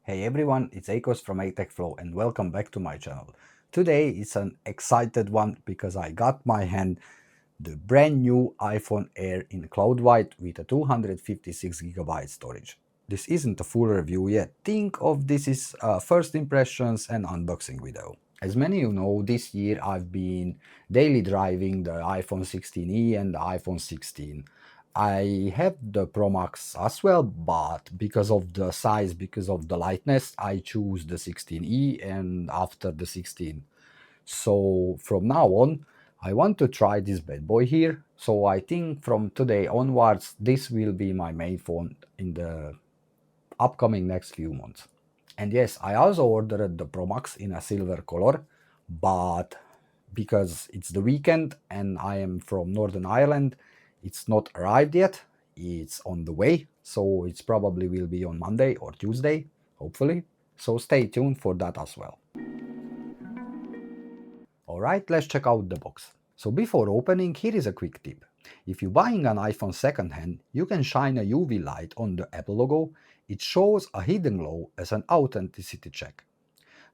Hey everyone, it's Akos from iTechFlow and welcome back to my channel. Today it's an excited one because I got my hand the brand new iPhone Air in cloud white with a 256GB storage. This isn't a full review yet. Think of this as first impressions and unboxing video. As many of you know, this year I've been daily driving the iPhone 16e and the iPhone 16. I have the Pro Max as well, but because of the size, because of the lightness, I choose the 16e and after the 16. So from now on, I want to try this bad boy here. So I think from today onwards, this will be my main phone in the upcoming next few months. And yes, I also ordered the Pro Max in a silver color, but because it's the weekend and I am from Northern Ireland, it's not arrived yet. It's on the way, so it's probably will be on Monday or Tuesday, hopefully. So stay tuned for that as well. Alright, let's check out the box. So before opening, here is a quick tip. If you're buying an iPhone secondhand, you can shine a UV light on the Apple logo. It shows a hidden glow as an authenticity check.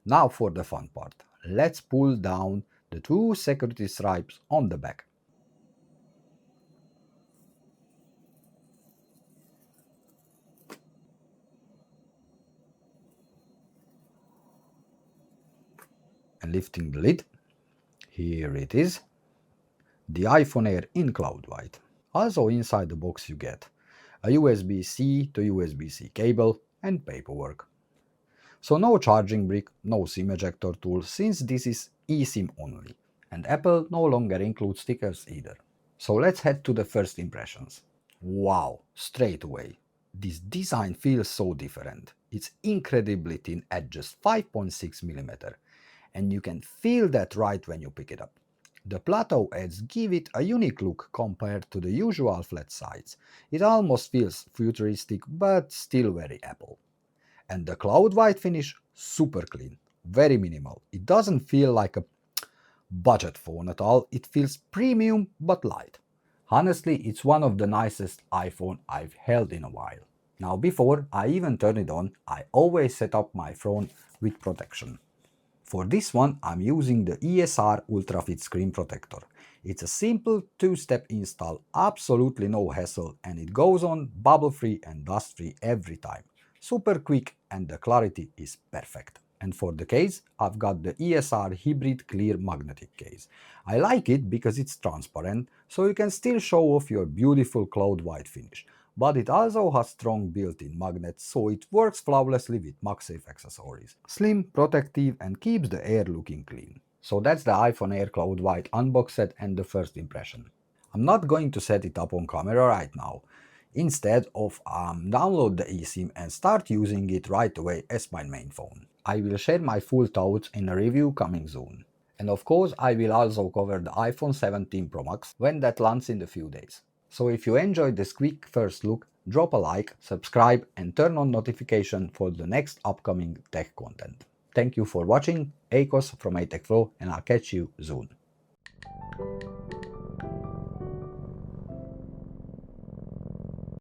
Now for the fun part. Let's pull down the two security stripes on the back. And lifting the lid, here it is, the iPhone Air in cloud white. Also inside the box you get a USB-C to USB-C cable and paperwork. So no charging brick, no SIM ejector tool since this is eSIM only, and Apple no longer includes stickers either. So let's head to the first impressions. Wow, straight away. This design feels so different. It's incredibly thin at just 5.6mm, and you can feel that right when you pick it up. The plateau edges give it a unique look compared to the usual flat sides. It almost feels futuristic but still very Apple. And the cloud white finish, super clean, very minimal. It doesn't feel like a budget phone at all, it feels premium but light. Honestly, it's one of the nicest iPhone I've held in a while. Now before I even turn it on, I always set up my phone with protection. For this one, I'm using the ESR Ultrafit screen protector. It's a simple two-step install, absolutely no hassle, and it goes on bubble-free and dust-free every time. Super quick and the clarity is perfect. And for the case, I've got the ESR Hybrid Clear Magnetic case. I like it because it's transparent, so you can still show off your beautiful cloud white finish. But it also has strong built-in magnets, so it works flawlessly with MagSafe accessories. Slim, protective, and keeps the Air looking clean. So that's the iPhone Air Cloud White unbox set and the first impression. I'm not going to set it up on camera right now. Instead of download the eSIM and start using it right away as my main phone. I will share my full thoughts in a review coming soon. And of course I will also cover the iPhone 17 Pro Max when that lands in a few days. So if you enjoyed this quick first look, drop a like, subscribe and turn on notification for the next upcoming tech content. Thank you for watching, Akos from iTechFlow, and I'll catch you soon.